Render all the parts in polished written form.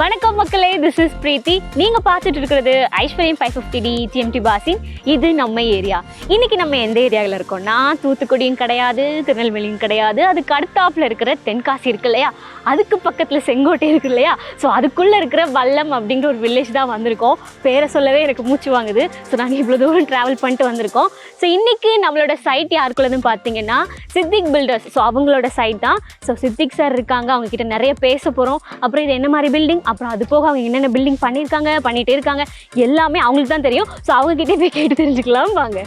வணக்கம் மக்களே, this is பிரீத்தி. நீங்க பார்த்துட்டு இருக்கிறது ஐஸ்வர்யம் 550D GMT பாசின். இது நம்ம ஏரியா. இன்னைக்கு நம்ம எந்த ஏரியாவில் இருக்கோம்னா, தூத்துக்குடியும் கிடையாது, திருநெல்வேலியும் கிடையாது, அதுக்கு அடுத்தாப்புல இருக்கிற தென்காசி இருக்கு இல்லையா, அதுக்கு பக்கத்தில் செங்கோட்டை இருக்கு இல்லையா, ஸோ அதுக்குள்ளே இருக்கிற வல்லம் அப்படிங்கிற ஒரு வில்லேஜ் தான் வந்திருக்கோம். பேரை சொல்லவே எனக்கு மூச்சு வாங்குது. ஸோ நாங்கள் இவ்வளோ தூரம் ட்ராவல் பண்ணிட்டு வந்திருக்கோம். ஸோ இன்றைக்கி நம்மளோட சைட் யாருக்குள்ளதுன்னு பார்த்தீங்கன்னா சித்திக் பில்டர்ஸ். ஸோ அவங்களோட சைட் தான். ஸோ சித்திக் சார் இருக்காங்க, அவங்கக்கிட்ட நிறைய பேச போகிறோம். அப்புறம் இது என்ன மாதிரி பில்டிங், அப்புறம் அது போக அவங்க என்னென்ன பில்டிங் பண்ணிகிட்டே இருக்காங்க எல்லாமே அவங்களுக்கு தான் தெரியும். ஸோ அவங்கக்கிட்டே போய் கேட்டு தெரிஞ்சுக்கலாம் வாங்க.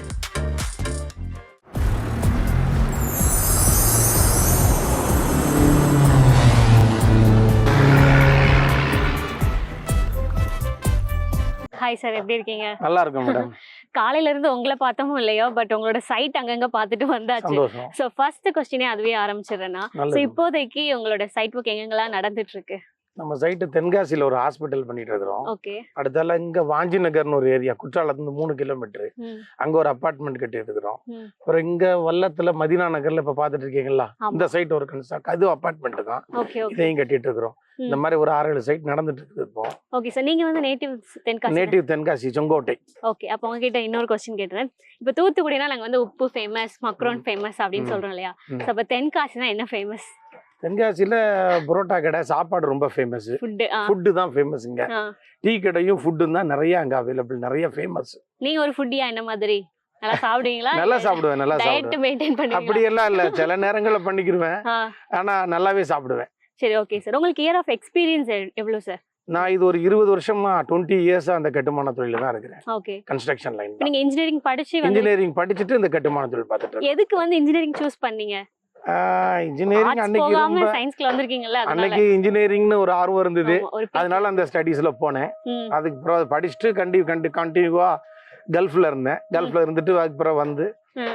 ஹாய் சார், எப்படி இருக்கீங்க? நல்லா இருக்கும் மேடம். காலையில இருந்து உங்களை பார்த்தோமோ இல்லையோ, பட் உங்களோட சைட் அங்கங்க பார்த்துட்டு வந்தாச்சு. ஸோ ஃபர்ஸ்ட் கொஸ்டினே அதுவே ஆரம்பிச்சிடுறேன்னா, ஸோ இப்போதைக்கு உங்களோட சைட் ஒர்க் எங்கெங்கெல்லாம் நடந்துட்டு இருக்கு? நம்ம சைட்டு தென்காசியில் ஒரு ஹாஸ்பிட்டல் பண்ணிட்டு இருக்கிறோம். ஓகே. அடுத்தால இங்க வாஞ்சி நகர்னு ஒரு ஏரியா, குற்றாலத்துல 3 கிலோமீட்டர், அங்க ஒரு அபார்ட்மெண்ட் கட்டி இருக்கிறோம். அப்புறம் இங்க வல்லத்துல மதினா நகர்ல இப்ப பாத்துட்டு இருக்கீங்களா, இந்த சைட் ஒரு கன்ஸ்ட்ரக்ட், அது அபார்ட்மெண்ட் தான். இதையும் கட்டிட்டு இருக்கிறோம். இந்த மாதிரி ஒரு 6-7 சைட் நடந்துட்டு இருக்கு இப்போ. ஓகே சார், நீங்க வந்து native Tenkasi? Native Tenkasi, Sengottai. Okay, அப்போ உங்ககிட்ட இன்னொரு கொஸ்டின் கேட்டுறேன். இப்போ தூத்துக்குடினா நாங்க வந்து உப்பு ஃபேமஸ், மக்ரோன் ஃபேமஸ் அப்படின்னு சொல்றோம் இல்லையா, அப்போ தென்காசினா என்ன ஃபேமஸ்? தென்காசியில புரோட்டா கடை, சாப்பாடு ரொம்ப ஃபேமஸ். ஃபுட்டு தான் ஃபேமஸ். இங்க டீ கடையும் ஃபுட்டும் தான் நிறைய அங்க அவைலபிள், நிறைய ஃபேமஸ். நீங்க ஒரு ஃபுட்டியா என்ன மாதிரி? நல்லா சாப்பிடுவீங்களா? நல்லா சாப்பிடுவேன், நல்லா சாப்பிடுவேன். அப்படி எல்லாம் இல்ல, சில நேரங்கள்ல பண்ணிக்கிருவேன், ஆனா நல்லாவே சாப்பிடுவேன். சரி, ஓகே சார். உங்களுக்கு இயர் ஆஃப் எக்ஸ்பீரியன்ஸ் எவ்வளவு சார்? நான் இது ஒரு 20 வருஷமா 20 இயர்ஸா அந்த கட்டுமான தொழில தான் இருக்கிறேன். ஓகே. Construction line. நீங்க இன்ஜினியரிங் படிச்சிட்டு இந்த கட்டுமான தொழில் பார்த்துட்டு இருக்கேன். எதுக்கு வந்து இன்ஜினியரிங் சூஸ் பண்ணீங்க? இன்ஜினியரிங் அன்னைக்கு ரொம்ப சயின்ஸ்ல வந்திருக்கீங்கல்ல, அன்னைக்கு இன்ஜினியரிங்னு ஒரு ஆர்வம் இருந்தது, அதனால அந்த ஸ்டடீஸ்ல போனேன். அதுக்கு அப்புறம் படிச்சுட்டு கண்டினியூவா கல்ஃப்ல இருந்தேன். கல்ஃப்ல இருந்துட்டு அதுக்கப்புறம் வந்து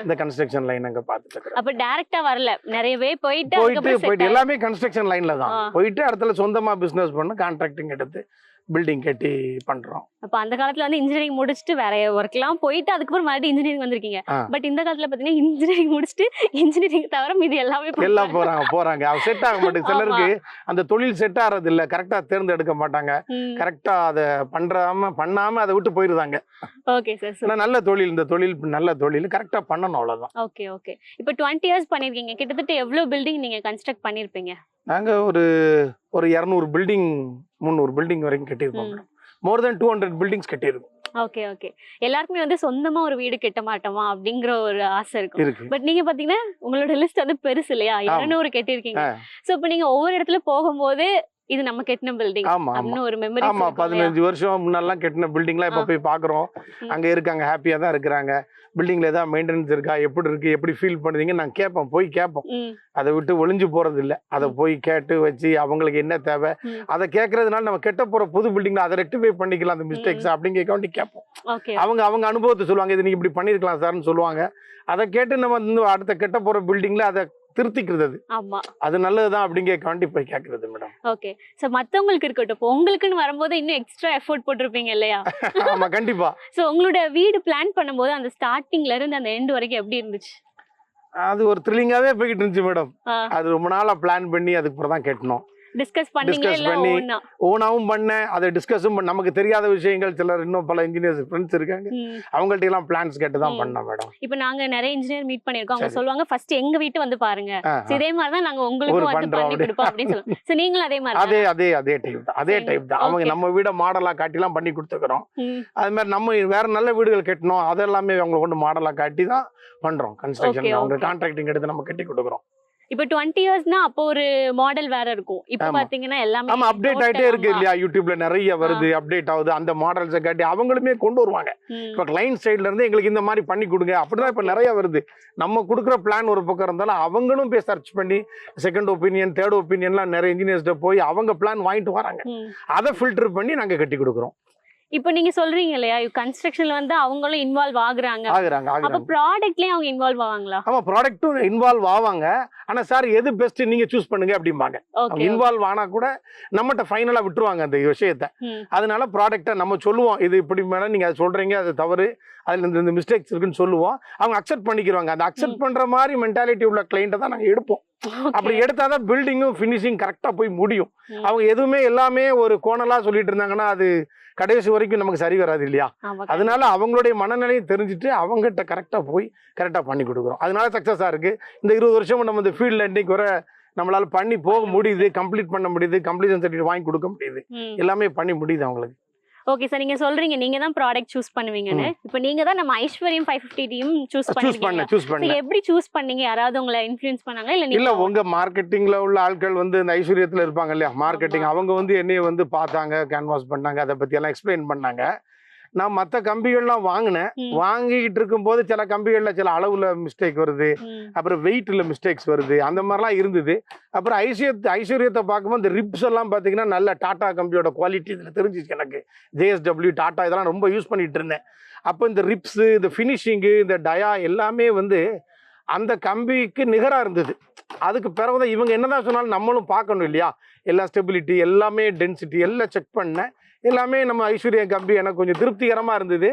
இந்த கன்ஸ்ட்ரக்ஷன் லைன் அங்க பாத்துட்டு இருக்கேன். அப்ப டைரக்டா வரல, நிறையவே போயிட்டு எல்லாமே கன்ஸ்ட்ரக்ஷன் லைன்ல தான் போயிட்டு அடுத்தல சொந்தமா பிசினஸ் பண்ண கான்ட்ராக்டிங் எடுத்து பில்டிங் கட்டி பண்றோம். அப்ப அந்த காலத்துல வந்து இன்ஜினியரிங் முடிச்சுட்டு வேற ஒர்க் எல்லாம் போயிட்டு அதுக்கப்புறம் மறுபடியும் இன்ஜினியரிங் வந்திருக்கீங்க. பட் இந்த காலத்துல பாத்தீங்கன்னா இன்ஜினியரிங் முடிச்சுட்டு இன்ஜினியரிங் தவிர மீதி எல்லாமே எல்லாம் போறாங்க. அவ செட் ஆக மாட்டேங்குது. சிலருக்கு அந்த தொழில் செட் ஆறது இல்ல, கரெக்டா தேர்ந்தெடுக்க மாட்டாங்க, கரெக்டா அதை பண்ணாம அதை விட்டு போயிருந்தாங்க. Okay sir. நல்ல தொழில், இந்த தொழில் நல்ல தொழில், கரெக்டா பண்ணணும், அவ்வளவுதான். Okay okay. இப்ப 20 இயர்ஸ் பண்ணிருக்கீங்க, கிட்டத்தட்ட எவ்வளவு பில்டிங் நீங்க கன்ஸ்ட்ரக்ட் பண்ணிருப்பீங்க? நாங்க ஒரு 200 பில்டிங் 300 பில்டிங் வரைக்கும் கட்டியிருக்கோம். மோர் தென் 200 பில்டிங்ஸ் கட்டியிருக்கோம். Okay okay. எல்லாருக்குமே வந்து சொந்தமா ஒரு வீடு கட்ட மாட்டோமா அப்படிங்கிற ஒரு ஆசை இருக்கும். பட் நீங்க பாத்தீங்கன்னா உங்களோட லிஸ்ட் வந்து பெருசு இல்லையா, 200 கட்டியிருக்கீங்க. சோ இப்ப நீங்க ஒவ்வொரு இடத்துல போகும்போது இது நம்ம கெட்டின பில்டிங் அப்படின்னு ஒரு மெமரி. ஆமா, 15 வருஷம் முன்னெல்லாம் கெட்டின பில்டிங்லாம் இப்ப போய் பாக்குறோம். அங்க இருக்காங்க, ஹாப்பியா தான் இருக்கிறாங்க. பில்டிங்ல ஏதாவது மெயின்டெனன்ஸ் இருக்கா, எப்படி இருக்கு, எப்படி ஃபீல் பண்ணுறீங்க நான் போய் கேட்போம். அதை விட்டு ஒளிஞ்சு போறது இல்லை, அதை போய் கேட்டு வச்சு அவங்களுக்கு என்ன தேவை அதை கேட்கறதுனால நம்ம கெட்ட போற புது பில்டிங்ல அதை ரெக்டிஃபை பண்ணிக்கலாம் அந்த மிஸ்டேக்ஸ் அப்படிங்க கேட்போம். அவங்க அனுபவத்தை சொல்லுவாங்க, இது நீங்க இப்படி பண்ணிருக்கலாம் சார்னு சொல்லுவாங்க. அதை கேட்டு நம்ம வந்து அடுத்த கெட்ட போற பில்டிங்ல அதை திருத்திக்கிறது, அது நல்லதுதான் அப்படிங்க போய் கேட்கறது மேடம். ஓகே. சோ மத்தவங்களுக்கு இருக்கட்டும், உங்களுக்குன்னு வரும்போது இன்னும் எக்ஸ்ட்ரா எஃபோர்ட் போட்டிருப்பீங்க இல்லையா? ஆமா, கண்டிப்பா. சோ உங்களோட வீடு பிளான் பண்ணும்போது அந்த ஸ்டார்டிங்ல இருந்து அந்த எண்ட் வரைக்கும் எப்படி இருந்துச்சு? அது ஒரு த்ரில்லிங்காவே போயிட்டு இருந்துச்சு மேடம். அது ரொம்ப நாளா பிளான் பண்ணி அதுக்கப்புறம் தான் கட்டணும். டிஸ்கஸ் பண்ணி ஓனாவும் பண்ணேன், அதை டிஸ்கஸும் பண்ண. நமக்கு தெரியாத விஷயங்கள் சிலர் இன்னும் பல இன்ஜினியர்ஸ் ஃப்ரெண்ட்ஸ் இருக்காங்க, அவங்கள்ட்ட எல்லாம் பிளான்ஸ் கேட்டு தான் பண்ணோம் மேடம். இப்போ நாங்க நிறைய இன்ஜினியர் மீட் பண்ணிருக்கோம், அவங்க சொல்லுவாங்க ஃபர்ஸ்ட் எங்க வீட்டு வந்து பாருங்க, இதே மாதிரி தான் நாங்க உங்களுக்கு வந்து பண்ணி கொடுப்போம் அப்படின்னு சொல்லுவோம். சோ நீங்களும் அதே மாதிரி? அதே டைப் தான். அவங்க நம்ம வீட மாடலா காட்டிலாம் பண்ணி கொடுத்துக்கிறோம். அது மாதிரி நம்ம வேற நல்ல வீடுகள் கட்டணும், அதெல்லாமே அவங்க கொண்டு மாடலா காட்டி தான் பண்றோம் கன்ஸ்ட்ரக்ஷன். அவங்க கான்ட்ராக்டிங் எடுத்து நம்ம கட்டி கொடுக்குறோம். இப்ப 20 இயர்ஸ்னா அப்போ ஒரு மாடல் வேற இருக்கும். இப்ப பாத்தீங்கன்னா எல்லாமே ஆமா அப்டேட் ஆயிட்டே இருக்கு இல்லையா, யூடியூப்ல நிறைய வருது, அப்டேட் ஆகுது. அந்த மாடல்ஸை காட்டி அவங்களுமே கொண்டு வருவாங்க. இப்ப கிளைண்ட் சைட்ல இருந்து எங்களுக்கு இந்த மாதிரி பண்ணி கொடுங்க அப்படிதான் இப்ப நிறைய வருது. நம்ம கொடுக்குற பிளான் ஒரு பக்கம் இருந்தாலும் அவங்களும் போய் சர்ச் பண்ணி செகண்ட் ஒப்பீனியன், தேர்ட் ஒப்பீனியன்லாம் நிறைய இன்ஜினியர்ஸ்ட போய் அவங்க பிளான் வாங்கிட்டு வராங்க. அதை ஃபில்டர் பண்ணி நாங்க கட்டி கொடுக்குறோம். இப்போ நீங்க சொல்றீங்க இல்லையா, கன்ஸ்ட்ரக்ஷன்ல வந்து அவங்களும் இன்வால்வ் ஆகுறாங்க. அப்ப ப்ராடக்ட்லயே அவங்க இன்வால்வ் ஆவாங்களா? ஆமா, ப்ராடக்ட்டும் இன்வால்வ் ஆவாங்க. ஆனா சார் எது பெஸ்ட் நீங்க சூஸ் பண்ணுங்க அப்படிம்பாங்க. இன்வால்வ் ஆனா கூட நம்மகிட்ட ஃபைனலா விட்டுருவாங்க அந்த விஷயத்தை. அதனால ப்ராடக்ட்டை நம்ம சொல்லுவோம், இது இப்படி மேடம் நீங்க அதை சொல்றீங்க, அது தவறு, அதுல இந்த மிஸ்டேக்ஸ் இருக்குன்னு சொல்லுவோம். அவங்க அக்செப்ட் பண்ணிக்கிறாங்க. அந்த அக்செப்ட் பண்ற மாதிரி மென்டாலிட்டி உள்ள கிளைண்ட்டை தான் நாங்க எடுப்போம். அப்படி எடுத்தாதான் பில்டிங்கும் ஃபினிஷிங் கரெக்டா போய் முடியும். அவங்க எதுவுமே எல்லாமே ஒரு கோணலா சொல்லிட்டு இருந்தாங்கன்னா அது கடைசி வரைக்கும் நமக்கு சரி வராது இல்லையா? அதனால அவங்களுடைய மனநிலையை தெரிஞ்சுட்டு அவங்ககிட்ட கரெக்டா போய் கரெக்டா பண்ணி கொடுக்குறோம். அதனால சக்சஸா இருக்கு. இந்த 20 வருஷமும் நம்ம இந்த ஃபீல்ட்ல இன்னைக்கு வர நம்மளால பண்ணி போக முடியுது, கம்ப்ளீட் பண்ண முடியுது, கம்ப்ளீஷன் சர்டிஃபிகேட் வாங்கி கொடுக்க முடியுது, எல்லாமே பண்ணி முடியுது அவங்களுக்கு. ஓகே சார், நீங்க சொல்றீங்க நீங்க தான் ப்ராடக்ட் சூஸ் பண்ணுவீங்கன்னு. இப்போ நீங்க தான் நம்ம ஐஸ்வர்யம் 550 டீம் சூஸ் பண்ணீங்க. எப்படி சூஸ் பண்ணீங்க? யாராவது உங்களை இன்ஃப்ளூயன்ஸ் பண்ணாங்க இல்ல உங்க மார்க்கெட்டிங்ல உள்ள ஆட்கள் வந்து இந்த ஐஸ்வர்யத்துல இருப்பாங்க இல்லையா, மார்க்கெட்டிங், அவங்க வந்து என்னைய வந்து பார்த்தாங்க, கேன்வாஸ் பண்ணாங்க, அதை பத்தி எல்லாம் எக்ஸ்பிளைன் பண்ணாங்க. நான் மற்ற கம்பிகள்லாம் வாங்கினேன். வாங்கிட்டு இருக்கும்போது சில கம்பிகள்ல சில அளவுல மிஸ்டேக் வருது, அப்புறம் வெயிட்ல மிஸ்டேக்ஸ் வருது, அந்த மாதிரிலாம் இருந்தது. அப்புறம் ஐஸ்வர்யத்தை பார்க்கும்போது இந்த ரிப்ஸ் எல்லாம் பார்த்தீங்கன்னா நல்ல டாடா கம்பியோட குவாலிட்டி இதில் தெரிஞ்சிச்சு எனக்கு. JSW, டாடா இதெல்லாம் ரொம்ப யூஸ் பண்ணிட்டு இருந்தேன். அப்போ இந்த ரிப்ஸு, இந்த ஃபினிஷிங்கு, இந்த டயா எல்லாமே வந்து அந்த கம்பிக்கு நிகராக இருந்தது. அதுக்கு பிறகுதான் இவங்க என்னதான் சொன்னாலும் நம்மளும் பார்க்கணும் இல்லையா, எல்லா ஸ்டெபிலிட்டி எல்லாமே டென்சிட்டி எல்லாம் செக் பண்ணேன். எல்லாமே நம்ம ஐஸ்வர்யம் கம்பி எனக்கு கொஞ்சம் திருப்திகரமாக இருந்தது.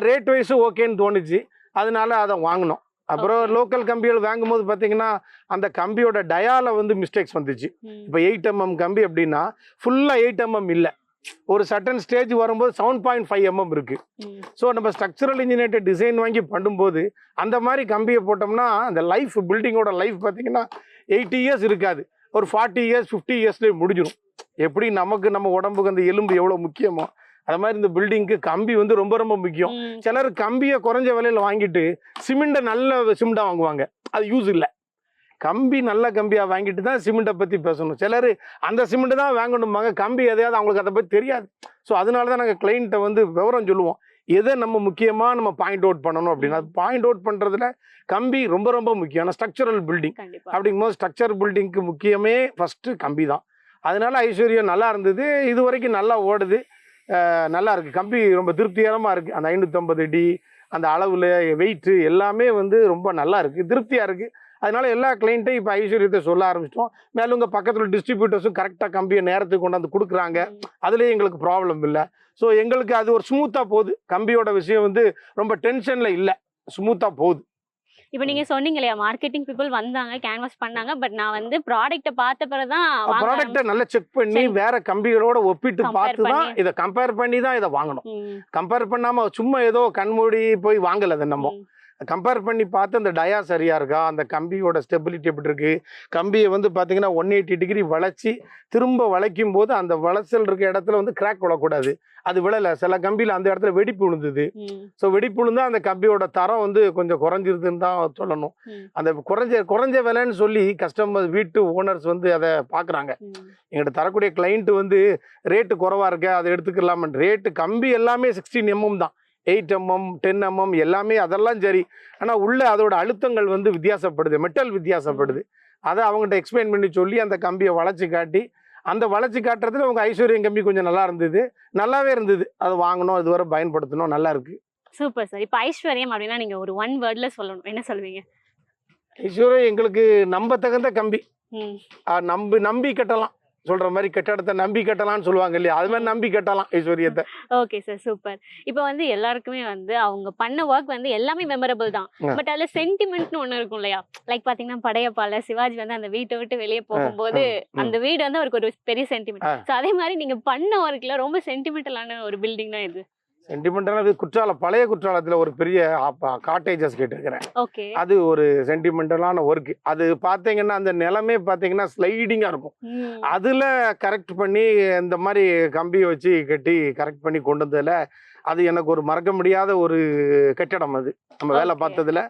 ரேட் வைஸும் ஓகேன்னு தோணுச்சு. அதனால அதை வாங்கினோம். அப்புறம் லோக்கல் கம்பிகள் வாங்கும்போது பார்த்தீங்கன்னா அந்த கம்பியோட டயால வந்து மிஸ்டேக்ஸ் வந்துச்சு. இப்போ 8 mm கம்பி அப்படின்னா ஃபுல்லாக 8 mm இல்லை, ஒரு சர்டன் ஸ்டேஜ் வரும்போது 7.5 mm இருக்கு. ஸோ நம்ம ஸ்ட்ரக்சரல் இன்ஜினியர்ட் டிசைன் வாங்கி பண்ணும்போது அந்த மாதிரி கம்பியை போட்டோம்னா அந்த லைஃப், பில்டிங்கோட லைஃப் பார்த்தீங்கன்னா 80 years இருக்காது, ஒரு 40 years 50 yearsலேயே முடிஞ்சிடும். எப்படி நமக்கு நம்ம உடம்புக்கு அந்த எலும்பு எவ்வளோ முக்கியமோ அது மாதிரி இந்த பில்டிங்க்கு கம்பி வந்து ரொம்ப ரொம்ப முக்கியம். சிலர் கம்பியை குறைஞ்ச விலையில வாங்கிட்டு சிமெண்ட்டை நல்ல சிமெண்டா வாங்குவாங்க, அது யூஸ் இல்லை. கம்பி நல்ல கம்பியாக வாங்கிட்டு தான் சிமெண்ட்டை பற்றி பேசணும். சிலர் அந்த சிமெண்ட்டு தான் வாங்கணும்பாங்க, கம்பி எதையாவது அவங்களுக்கு அதை பற்றி தெரியாது. ஸோ அதனால தான் நாங்கள் கிளைண்ட்டை வந்து விவரம் சொல்லுவோம், எதை நம்ம முக்கியமாக நம்ம பாயிண்ட் அவுட் பண்ணணும் அப்படின்னா அது பாயிண்ட் அவுட் பண்ணுறதுல கம்பி ரொம்ப ரொம்ப முக்கியம். ஆனால் ஸ்ட்ரக்சரல் பில்டிங் அப்படிங்கும்போது ஸ்ட்ரக்சர் பில்டிங்க்கு முக்கியமே ஃபஸ்ட்டு கம்பி தான். அதனால ஐஸ்வர்யம் நல்லா இருந்தது, இது வரைக்கும் நல்லா ஓடுது, நல்லா இருக்குது. கம்பி ரொம்ப திருப்திகரமாக இருக்குது. அந்த 550 அடி அந்த அளவில் வெயிட்டு எல்லாமே வந்து ரொம்ப நல்லா இருக்குது, திருப்தியாக இருக்குது. அதனால எல்லா கிளைண்ட்டையும் இப்போ ஐஸ்வர்யத்தை சொல்ல ஆரம்பிச்சிட்டோம். மேலும் உங்கள் பக்கத்தில் டிஸ்ட்ரிபியூட்டர்ஸும் கரெக்டாக கம்பியை நேரத்துக்கு கொண்டாந்து கொடுக்குறாங்க, அதுலேயும் எங்களுக்கு ப்ராப்ளம் இல்லை. ஸோ எங்களுக்கு அது ஒரு ஸ்மூத்தாக போகுது. கம்பியோட விஷயம் வந்து ரொம்ப டென்ஷனில் இல்லை, ஸ்மூத்தாக போகுது. இப்போ நீங்க சொன்னீங்க இல்லையா, மார்க்கெட்டிங் பீப்புள் வந்தாங்க, கேன்வாஸ் பண்ணாங்க, பட் நான் வந்து ப்ராடக்ட்டை பார்த்த பிறகு தான் ப்ராடக்ட்டை நல்லா செக் பண்ணி வேற கம்பிகளோட ஒப்பிட்டு பார்த்து தான் இதை கம்பேர் பண்ணி தான் இதை வாங்கணும். கம்பேர் பண்ணாமல் சும்மா ஏதோ கண்மூடி போய் வாங்கலை. அதை நம்ம கம்பேர் பண்ணி பார்த்து அந்த டயா சரியா இருக்கா, அந்த கம்பியோட ஸ்டெபிலிட்டி எப்படி இருக்கு, கம்பியை வந்து பார்த்தீங்கன்னா 180 டிகிரி வளைச்சி திரும்ப வளைக்கும் போது அந்த வளைச்சல் இருக்க இடத்துல வந்து கிராக் விழக்கூடாது. அது விழலை. சில கம்பியில் அந்த இடத்துல வெடிப்பு விழுந்தது. ஸோ வெடிப்பு விழுந்தா அந்த கம்பியோட தரம் வந்து கொஞ்சம் குறைஞ்சிருதுன்னு தான் சொல்லணும். அந்த குறைஞ்ச விலைன்னு சொல்லி கஸ்டமர் வீட்டு ஓனர்ஸ் வந்து அதை பார்க்குறாங்க. எங்கிட்ட தரக்கூடிய கிளைண்ட் வந்து ரேட்டு குறைவா இருக்க அதை எடுத்துக்கலாம, ரேட்டு கம்பி எல்லாமே 16 mm தான், 8 mm 10 mm எல்லாமே அதெல்லாம் சரி. ஆனால் உள்ள அதோட அழுத்தங்கள் வந்து வித்தியாசப்படுது, மெட்டல் வித்தியாசப்படுது. அதை அவங்ககிட்ட எக்ஸ்பிளைன் பண்ணி சொல்லி அந்த கம்பியை வளைச்சி காட்டி, அந்த வளைச்சி காட்டுறதுல உங்கள் ஐஸ்வர்யம் கம்பி கொஞ்சம் நல்லா இருந்தது, நல்லாவே இருந்தது. அதை வாங்கணும், இதுவரை பயன்படுத்தணும், நல்லா இருக்கு. Super sir. இப்போ ஐஸ்வர்யம் அப்படின்னா நீங்கள் ஒரு 1 வேர்டில் சொல்லணும், என்ன சொல்வீங்க? ஐஸ்வர்யம் எங்களுக்கு நம்ப தகுந்த கம்பி. நம்பி கட்டலாம், சொல்ற மாதிரி கட்டடத்தை நம்பி கட்டலாம்னு சொல்லுவாங்க இல்லையா, அது மாதிரி நம்பி கட்டலாம் ஐஸ்வர்யத்தை. Okay sir, super. இப்போ வந்து எல்லாருக்குமே வந்து அவங்க பண்ண ஒர்க் வந்து எல்லாமே மெமரபிள் தான், பட் அதுல சென்டிமெண்ட்னு ஒண்ணு இருக்கும் இல்லையா. லைக் பாத்தீங்கன்னா படையப்பால சிவாஜி வந்து அந்த வீட்டை விட்டு வெளியே போகும்போது அந்த வீடு வந்து அவருக்கு ஒரு பெரிய சென்டிமெண்ட். ஸோ அதே மாதிரி நீங்க பண்ண ஒர்க்ல ரொம்ப சென்டிமெண்டலான ஒரு பில்டிங் தான் இது. சென்டிமெண்டலான குற்றாலம், பழைய குற்றாலத்தில் ஒரு பெரிய காட்டேஜஸ் கேட்டிருக்கிறேன். ஓகே, அது ஒரு சென்டிமெண்டலான ஒர்க். அது பார்த்தீங்கன்னா அந்த நிலமே பார்த்தீங்கன்னா ஸ்லைடிங்காக இருக்கும். அதில் கரெக்ட் பண்ணி இந்த மாதிரி கம்பியை வச்சு கட்டி கரெக்ட் பண்ணி கொண்டு வந்ததில் அது எனக்கு ஒரு மறக்க முடியாத ஒரு கட்டடம். அது நம்ம வேலை பார்த்ததுல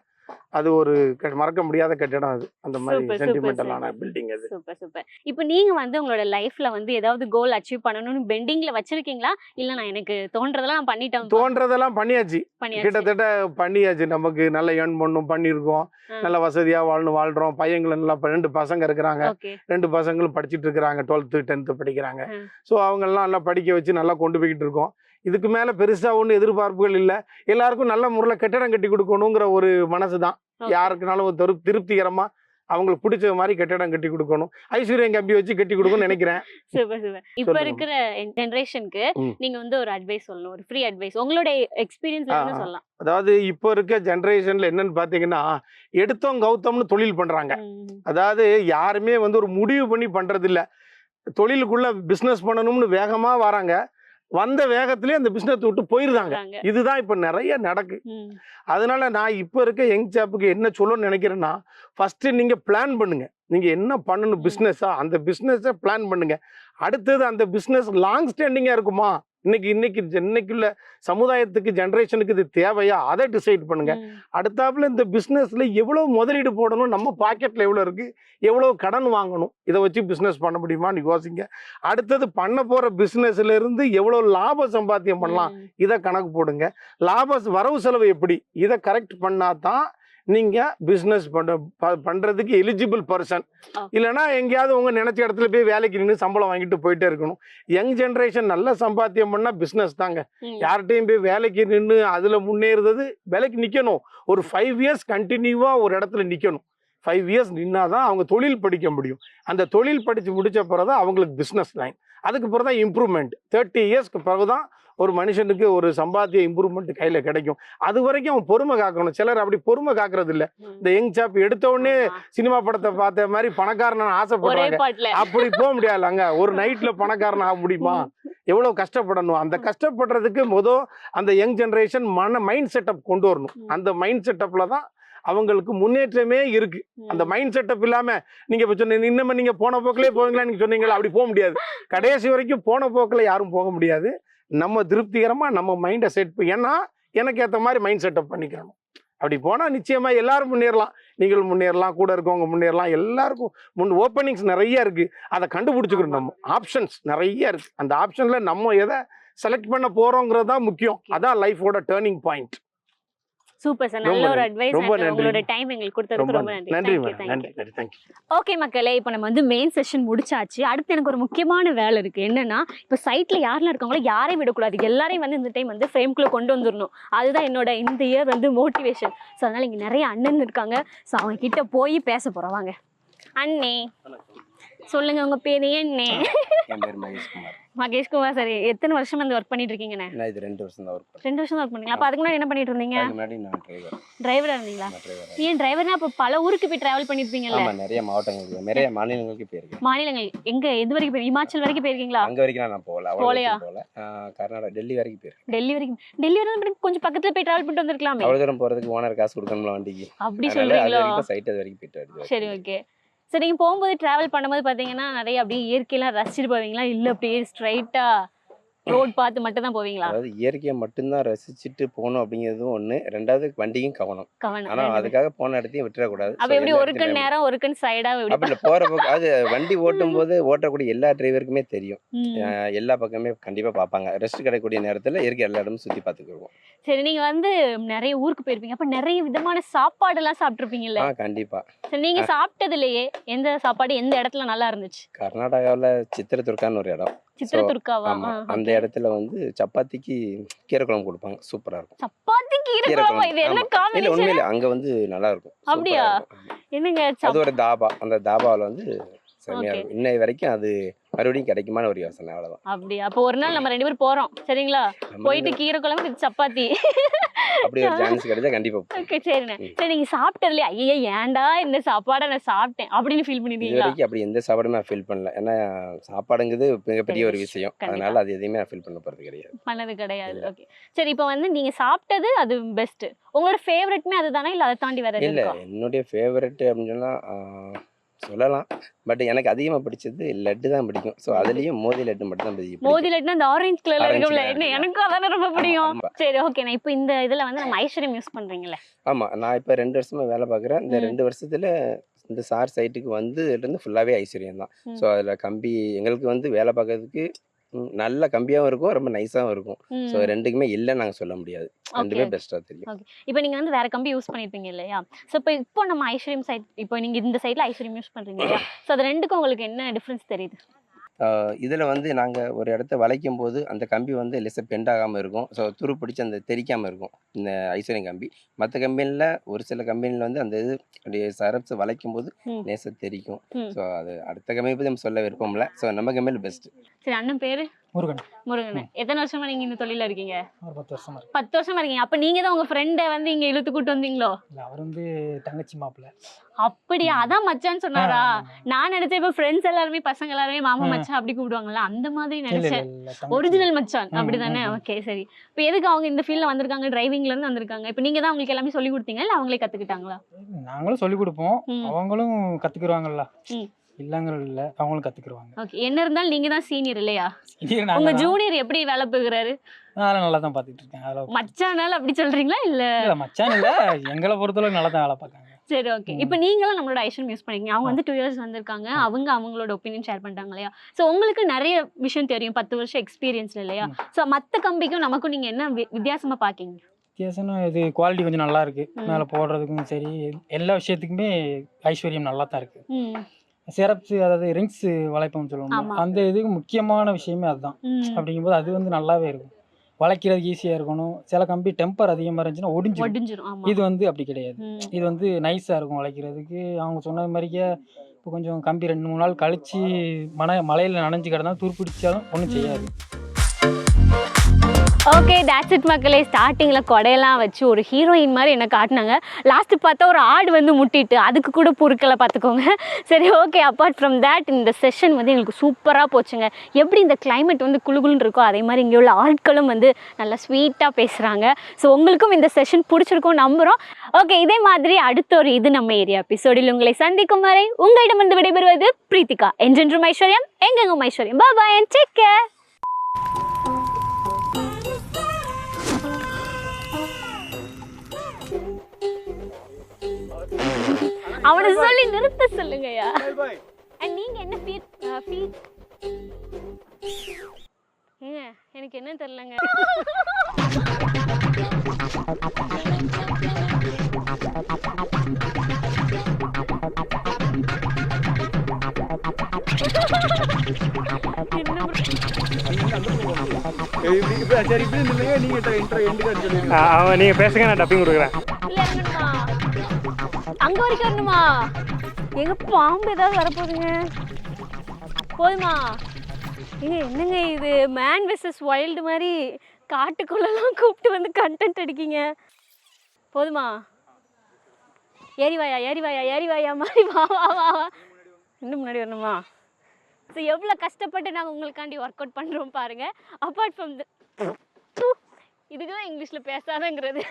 அது ஒரு மறக்க முடியாத கட்டடம். அது அந்த மாதிரி சென்டிமெண்டலான பில்டிங் அது. Super super. இப்போ நீங்க வந்து உங்களோட லைஃப்ல வந்து ஏதாவது கோல் அச்சீவ் பண்ணணும்னு பெண்டிங்ல வச்சிருக்கீங்களா, இல்ல நான் எனக்கு தோன்றதெல்லாம் நான் பண்ணிட்டேன்? தோன்றதெல்லாம் பண்ணியாச்சு, கிட்டத்தட்ட பண்ணியாச்சு. நமக்கு நல்ல ஏர்ன் பண்ணணும், பண்ணியிருக்கோம், நல்ல வசதியா வாழ்றோம். பையங்களை நல்லா 2 பசங்க இருக்கிறாங்க, 2 பசங்களும் படிச்சுட்டு இருக்கிறாங்க, 12th 10th படிக்கிறாங்க. ஸோ அவங்கெல்லாம் நல்லா படிக்க வச்சு நல்லா கொண்டு போய்கிட்டு இருக்கோம். இதுக்கு மேல பெருசா ஒன்றும் எதிர்பார்ப்புகள் இல்லை. எல்லாருக்கும் நல்ல முறையில் கட்டடம் கட்டி கொடுக்கணுங்கிற ஒரு மனசு தான். யாருக்குனாலும் ஒரு திருப்திகரமா அவங்களுக்கு பிடிச்ச மாதிரி கட்டிடம் கட்டி கொடுக்கணும், ஐஸ்வர்யம் கம்பி வச்சு கட்டி கொடுக்கணும்னு நினைக்கிறேன். Super super. இப்ப இருக்கிற ஜெனரேஷனுக்கு நீங்க வந்து ஒரு அட்வைஸ் சொல்லணும், ஒரு ஃப்ரீ அட்வைஸ் உங்களோட எக்ஸ்பீரியன்ஸ்ல இருந்து சொல்லலாம். அதாவது இப்போ இருக்க ஜெனரேஷன்ல என்னன்னு பாத்தீங்கன்னா, எடுத்தோம் கௌத்தம்னு தொழில் பண்றாங்க. அதாவது யாருமே வந்து ஒரு முடிவு பண்ணி பண்றது இல்ல. தொழிலுக்குள்ள பிசினஸ் பண்ணணும்னு வேகமா வராங்க, வந்த வேகத்திலே அந்த பிசினஸ் விட்டு போயிருந்தாங்க. இதுதான் இப்ப நிறைய நடக்கு. அதனால நான் இப்ப இருக்க யங் சாப்புக்கு என்ன சொல்லணும்னு நினைக்கிறேன்னா, ஃபர்ஸ்ட் நீங்க பிளான் பண்ணுங்க. நீங்க என்ன பண்ணணும் பிசினஸா, அந்த பிசினஸை பிளான் பண்ணுங்க. அடுத்தது அந்த பிசினஸ் லாங் ஸ்டாண்டிங்கா இருக்குமா, இன்னைக்குள்ள சமுதாயத்துக்கு ஜெனரேஷனுக்கு இது தேவையா, அதை டிசைட் பண்ணுங்க. அடுத்தாப்புல இந்த பிசினஸ்ல எவ்வளவு முதலீடு போடணும், நம்ம பாக்கெட்ல எவ்வளவு இருக்கு, எவ்வளவு கடன் வாங்கணும், இதை வச்சு பிசினஸ் பண்ண முடியுமான்னு யோசிங்க. அடுத்தது பண்ண போற பிசினஸ்ல இருந்து எவ்வளவு லாப சம்பாத்தியம் பண்ணலாம், இதை கணக்கு போடுங்க. வரவு செலவு எப்படி, இதை கரெக்ட் பண்ணாதான் நீங்க பிசினஸ் பண்றதுக்கு எலிஜிபிள் பர்சன். இல்லைன்னா எங்கேயாவது உங்க நினைச்ச இடத்துல போய் வேலைக்கு நின்று சம்பளம் வாங்கிட்டு போயிட்டே இருக்கணும். யங் ஜெனரேஷன் நல்ல சம்பாத்தியம் பண்ணா பிசினஸ் தாங்க. யார்கிட்டையும் போய் வேலைக்கு நின்று அதுல முன்னேறது, வேலைக்கு நிக்கணும். ஒரு 5 years கண்டினியூவா ஒரு இடத்துல நிக்கணும். 5 years நின்னாதான் அவங்க தொழில் படிக்க முடியும். அந்த தொழில் படிச்சு முடிச்ச பிறகுதான் அவங்களுக்கு பிசினஸ் லைன், அதுக்கு பிறகுதான் இம்ப்ரூவ்மெண்ட். 30 yearsக்கு பிறகுதான் ஒரு மனுஷனுக்கு ஒரு சம்பாத்திய இம்ப்ரூவ்மெண்ட் கையில கிடைக்கும். அது வரைக்கும் அவன் பொறுமை காக்கணும். சிலர் அப்படி பொறுமை காக்குறது இல்ல. இந்த யங் சாப் எடுத்த உடனே சினிமா படத்தை பார்த்த மாதிரி பணக்காரன் ஆசைப்படுறாங்க. அப்படி போக முடியாதுங்க. ஒரு நைட்ல பணக்காரன் ஆக முடியுமா, எவ்வளவு கஷ்டப்படணும். அந்த கஷ்டப்படுறதுக்கு அந்த யங் ஜெனரேஷன் மைண்ட் செட்டப் கொண்டு வரணும். அந்த மைண்ட் செட்டப்ல தான் அவங்களுக்கு முன்னேற்றமே இருக்கு. அந்த மைண்ட் செட்டப் இல்லாம நீங்க இப்ப சொன்னீங்க, இன்னும் நீங்க போன போக்கிலே போவீங்களா, நீங்க சொன்னீங்களா, அப்படி போக முடியாது. கடைசி வரைக்கும் போன போக்கில் யாரும் போக முடியாது. நம்ம திருப்திகரமா நம்ம மைண்டை செட், ஏன்னா எனக்கு ஏற்ற மாதிரி மைண்ட் செட்டப் பண்ணிக்கிறோம். அப்படி போனா நிச்சயமா எல்லாரும் முன்னேறலாம். நீங்கள் முன்னேறலாம், கூட இருக்கவங்க முன்னேறலாம். எல்லாருக்கும் ஓப்பனிங்ஸ் நிறைய இருக்கு. அதை கண்டுபிடிச்சுக்கணும். நம்ம ஆப்ஷன்ஸ் நிறைய இருக்கு. அந்த ஆப்ஷன்ல நம்ம எதை செலக்ட் பண்ண போறோங்கிறது தான் முக்கியம். அதான் லைஃபோட டேர்னிங் பாயிண்ட். சூப்பர் சார், நல்ல ஒரு அட்வைஸ். உங்களோட டைம் எங்களுக்கு கொடுத்ததுக்கு ரொம்ப நன்றி. நன்றி. ஓகே மக்களே, இப்போ நம்ம வந்து மெயின் செஷன் முடிச்சாச்சு. அடுத்து எனக்கு ஒரு முக்கியமான வேலை இருக்கு. என்னன்னா, இப்போ சைட்ல யாரெல்லாம் இருக்காங்களோ யாரையும் விடக்கூடாது, எல்லாரையும் வந்து இந்த டைம் வந்து ஃப்ரேம்குள்ள கொண்டு வந்துடணும். அதுதான் என்னோட இந்த இயர் வந்து மோட்டிவேஷன். ஸோ அதனால இங்க நிறைய அண்ணன் இருக்காங்க. ஸோ அவங்க கிட்ட போய் பேச போறோம். வாங்க அண்ணே, சொல்லுங்க உங்க பேரு என்ன? என் பேர் மகேஷ்குமார். மகேஷ்குமார் சார், எத்தனை வருஷம் வந்து ஒர்க் பண்ணிட்டு இருக்கீங்கண்ணே? நான் இது 2 வருஷம் தான் ஒர்க் பண்ணேன். 2 வருஷம் ஒர்க் பண்ணீங்களா? அப்ப அதுக்கு முன்னாடி என்ன பண்ணிட்டு இருந்தீங்க? அதுக்கு முன்னாடி நான் டிரைவரா இருந்தீங்களா? ஏன் டிரைவர்னா அப்ப பல ஊருக்கு போய் டிராவல் பண்ணிருப்பீங்கல்ல? ஆமா, நிறைய மாவட்டங்களுக்கு, நிறைய மாநிலங்களுக்கு போயிருக்கேன். மாநிலங்கள் எங்க, எது வரைக்கும் போய்? இமாச்சல் வரைக்கும் போயிருக்கீங்களா? அங்க வரைக்கும் நான் போகல. போலையா? கர்நாடகா, டெல்லி வரைக்கும் போயிருக்கேன். டெல்லி வரைக்கும் கொஞ்சம் பக்கத்துல போய் டிராவல் பண்ணிட்டு வந்திருக்கலாமே. அவ்வளவு தூரம் போறதுக்கு ஓனர் காசு கொடுக்கணும்ல வண்டிக்கு. அப்படி சொல்றீங்களா? சைட் அது வரைக்கும் போயிட்டு வருது. சரி, ஓகே. சரி, நீங்க போகும்போது டிராவல் பண்ணும்போது பாத்தீங்கன்னா நிறைய அப்படியே இயற்கையெல்லாம் ரசிச்சுட்டு போவீங்களா, இல்ல அப்படியே ஸ்ட்ரைட்டா ரோட் பார்த்து மட்டும் தான் போவீங்களா? அதாவது இயற்கையை மட்டும்தான் ரசிச்சுட்டு போகணும் அப்படிங்கிறதும் ஒண்ணு. ரெண்டாவது வண்டியும் கவனம். ஆனா அதுக்காக போன இடத்தையும் விட்டுறக்கூடாது. அப்ப எப்படி ஒரு கண் நேரம் ஒரு கண் சைடா அப்படி போற போக்கு அது வண்டி ஓட்டும் போது ஓட்டக்கூடிய எல்லா டிரைவருக்குமே தெரியும். எல்லா பக்கமே கண்டிப்பா பார்ப்பாங்க. ரெஸ்ட் கிடைக்கக்கூடிய நேரத்துல இயற்கை எல்லா இடமும் சுத்தி பார்த்துக்குவோம். சரி, நீங்க வந்து நிறைய ஊருக்கு போயிருப்பீங்க, அப்ப நிறைய விதமான சாப்பாடு எல்லாம் சாப்பிட்டுருப்பீங்கல்ல? கண்டிப்பா. சரி, நீங்க சாப்பிட்டதுலயே எந்த சாப்பாடு எந்த இடத்துல நல்லா இருந்துச்சு? கர்நாடகாவில் சித்திரதுர்கான்னு ஒரு இடம். சித்திரதுர்காவா? அந்த இடத்துல வந்து சப்பாத்திக்கு கீரை குழம்பு கொடுப்பாங்க. சூப்பரா இருக்கும். சப்பாத்தி கீரை குழம்பு, இது என்ன காம்பினேஷன்? உண்மையில அங்க வந்து நல்லா இருக்கும். அப்படியா? என்னங்க அது ஒரு தாபா. அந்த தாபாவில் வந்து செமையா இருக்கும். இன்னை வரைக்கும் அது மறுபடியும் கிடைக்குமான ஒரு யோசனை. அவ்வளவுதான். அப்படியா? அப்போ ஒரு நாள் நம்ம 2 பேரும் போறோம், சரிங்களா? போயிட்டு கீரை குழம்பு சப்பாத்தி அப்படி ஒரு சான்ஸ் கிடைச்சா கண்டிப்பா. ஓகே, சரிண்ணே. சரி, நீங்க சாப்பிட்டதுல ஐயா ஏன்டா இந்த சாப்பாடை நான் சாப்பிட்டேன் அப்படின்னு ஃபீல் பண்ணிட்டீங்களா? அப்படி எந்த சாப்பாடுமே நான் ஃபீல் பண்ணல. ஏன்னா சாப்பாடுங்கிறது மிகப்பெரிய ஒரு விஷயம். அதனால அது எதையுமே நான் ஃபீல் பண்ண போறது கிடையாது. ஓகே, சரி. இப்போ வந்து நீங்க சாப்பிட்டது அது பெஸ்ட். உங்களோட ஃபேவரட்மே அதுதானே, இல்ல அதை தாண்டி வேற இல்ல? என்னுடைய ஃபேவரட் அப்படின்னு சொன்னா சொல்லலாம். பட் எனக்கு அதிகமா பிடிச்சது லட்டு தான் பிடிக்கும். சோ அதுலயும் மோதி லட்டு மட்டும் தான் பிடிக்கும். மோதி லட்டுனா அந்த ஆரஞ்சு கலர்ல இருக்கும்ல, என்ன எனக்கும் அதானே ரொம்ப பிடிக்கும். சரி, ஓகே. நான் இப்போ இந்த இதுல வந்து நம்ம ஐஸ்வர்யம் யூஸ் பண்றீங்கல்ல? ஆமா, நான் இப்போ 2 வருஷமா வேலை பார்க்குறேன். இந்த 2 வருஷத்துல இந்த சார் சைட்டுக்கு வந்து இருந்து ஃபுல்லாவே ஐஸ்வர்யம் தான். ஸோ அதுல கம்பி எங்களுக்கு வந்து வேலை பார்க்கறதுக்கு நல்ல கம்பியாகவும் இருக்கும், ரொம்ப நைஸாகவும் இருக்கும். ஸோ ரெண்டுக்குமே இல்லைன்னு நாங்கள் சொல்ல முடியாது. ரெண்டுமே பெஸ்ட்டாக தெரியும். இப்போ நீங்கள் வந்து வேற கம்பி யூஸ் பண்ணியிருப்பீங்க இல்லையா? ஸோ இப்போ நம்ம ஐஸ்வர்யம் சைட், இப்போ நீங்கள் இந்த சைடில் ஐஸ்வர்யம் யூஸ் பண்ணுறீங்க இல்லையா? ஸோ அது ரெண்டுக்கும் உங்களுக்கு என்ன டிஃப்ரென்ஸ் தெரியுது? இதில் வந்து நாங்கள் ஒரு இடத்த வளைக்கும் போது அந்த கம்பி வந்து லேசாக பெண்ட் ஆகாமல் இருக்கும். ஸோ துரு பிடிச்சி அந்த தெறிக்காமல் இருக்கும் இந்த ஐஸ்வர்யம் கம்பி. மற்ற கம்பெனியில் ஒரு சில கம்பெனியில் வந்து அந்த இது அப்படியே சரப்ஸ் வளைக்கும் போது லேசாக தெரிக்கும். ஸோ அது அடுத்த கம்பெனி பற்றி நம்ம சொல்ல விருப்பம் இல்லை. ஸோ நம்ம கம்பெனியில் பெஸ்ட்டு. சரி, அண்ணன் பேர் முருகன். முருகன். எத்தனை வருஷமா நீங்க இந்த தொழில இருக்கீங்க? ஒரு 10 வருஷமா இருக்கு. 10 வருஷமா இருக்கீங்க. அப்ப நீங்க தான் உங்க ஃப்ரெண்டை வந்து இங்க இழுத்து கூட்டு வந்தீங்களோ? இல்ல, அவர் வந்து தங்கச்சி மாப்பிள்ள. அப்படியா? அதான் மச்சான் சொன்னாரா? நான் நினைச்சேன் இப்ப ஃப்ரெண்ட்ஸ் எல்லாருமே பசங்க எல்லாருமே மாமா மச்சான் அப்படி கூப்பிடுவாங்கல்ல, அந்த மாதிரி நினைச்சேன். ஒரிஜினல் மச்சான் அப்படிதானே? ஓகே, சரி. இப்ப எதுக்கு அவங்க இந்த ஃபீல்ட்ல வந்திருக்காங்க? டிரைவிங்ல இருந்து வந்திருக்காங்க. இப்ப நீங்க தான் உங்களுக்கு எல்லாமே சொல்லி கொடுத்தீங்க இல்ல அவங்களே கத்துக்கிட்டாங்களா? நாங்களும் சொல்லி கொடுப்போம், அவங்களும் கத்துக்குறாங்கல்ல. இல்லங்கற இல்ல, அவங்களும் கத்துக்குறாங்க. ஓகே, என்ன இருந்தாலும் நீங்க தான் சீனியர் இல்லையா? உங்க ஜூனியர் எப்படி வேலை பார்க்கறாரு? நான் நல்லா தான் பாத்துட்டு இருக்கேன். அதெல்லாம் மச்சானால அப்படி சொல்றீங்களா? இல்ல மச்சான் இல்ல, எங்களை பொறுத்தளவுக்கு நல்லா தான் வேலை பார்க்காங்க. சரி, ஓகே. இப்போ நீங்களும் நம்மளோட ஐஸ்வர்யம் யூஸ் பண்ணிருக்கீங்க. அவங்க வந்து 2 இயர்ஸ் வந்திருக்காங்க. அவங்களோட ஒப்பீனியன் ஷேர் பண்ணிட்டாங்க இல்லையா? ஸோ உங்களுக்கு நிறைய விஷயம் தெரியும், 10 வருஷம் எக்ஸ்பீரியன்ஸ் இல்லையா? ஸோ மற்ற கம்பிக்கும் நமக்கும் நீங்க என்ன வித்தியாசமா பாக்கீங்க? வித்தியாசம்னா இது குவாலிட்டி கொஞ்சம் நல்லா இருக்கு. மேலே போடுறதுக்கும் சரி, எல்லா விஷயத்துக்குமே ஐஸ்வர்யம் நல்லா தான் இருக்கு. சிரப்ஸ், அதாவது ரிங்ஸ் வளைப்போம்னு சொல்லுவோம், அந்த இதுக்கு முக்கியமான விஷயமே அதுதான். அப்படிங்கும்போது அது வந்து நல்லாவே இருக்கும், வளைக்கிறதுக்கு ஈஸியாக இருக்கணும். சில கம்பி டெம்பர் அதிகமாக இருந்துச்சுன்னா ஒடிஞ்சிடும். இது வந்து அப்படி கிடையாது. இது வந்து நைஸாக இருக்கும் வளைக்கிறதுக்கு. அவங்க சொன்ன மாதிரிக்கே இப்போ கொஞ்சம் கம்பி 2-3 நாள் கழிச்சு மழையில் நனைஞ்சு கிடந்தாலும் துருப்பிடிச்சாலும் ஒன்றும் செய்யாது. ஓகே, that's it மக்களே. ஸ்டார்டிங்கில் கொடையெல்லாம் வச்சு ஒரு ஹீரோயின் மாதிரி என்ன காட்டினாங்க. லாஸ்ட்டு பார்த்தா ஒரு ஆடு வந்து முட்டிட்டு அதுக்கு கூட பொருட்களை பார்த்துக்கோங்க. சரி, ஓகே. அப்பார்ட் ஃப்ரம் தேட் இந்த செஷன் வந்து எங்களுக்கு சூப்பராக போச்சுங்க. எப்படி இந்த கிளைமேட் வந்து குளுகுலுன்னு இருக்கோ அதே மாதிரி இங்கே உள்ள ஆட்களும் வந்து நல்லா ஸ்வீட்டாக பேசுகிறாங்க. ஸோ உங்களுக்கும் இந்த செஷன் பிடிச்சிருக்கும் நம்புகிறோம். ஓகே, இதே மாதிரி அடுத்த ஒரு இது நம்ம ஏரியா எபிசோடில் உங்களை சந்திக்கும் வரை உங்களிடம் வந்து விடைபெறுவது பிரீத்திகா. என்றென்றும் ஐஸ்வர்யம், எங்கெங்கும் ஐஸ்வர்யம். பாய் பாய் அண்ட் டேக் கேர். அவனை சொல்லி நிறுத்த சொல்லுங்கயா. நீங்க என்ன ஃபீட் ஏங்க, எனக்கு என்ன தெரியலங்க. நீங்க பேசுங்க, நான் டப்பிங் கொடுக்குறேன். அங்க வரைக்கும் வரணுமா? எங்க பாம்பு ஏதாவது வரப்போகுதுங்க. போதுமா? ஏங்க என்னங்க இது, மேன் வெர்சஸ் வைல்டு மாதிரி காட்டுக்குள்ளெல்லாம் கூப்பிட்டு வந்து கண்டென்ட் அடிக்கீங்க. போதுமா? ஏறி வாயா மாதிரி வா. இன்னும் முன்னாடி வரணுமா? ஸோ எவ்வளோ கஷ்டப்பட்டு நாங்கள் உங்களுக்காண்டி ஒர்க் அவுட் பண்ணுறோம் பாருங்கள். அப்பார்ட் ஃப்ரம் இதுக்கு தான் இங்கிலீஷில் பேசாதங்கிறது.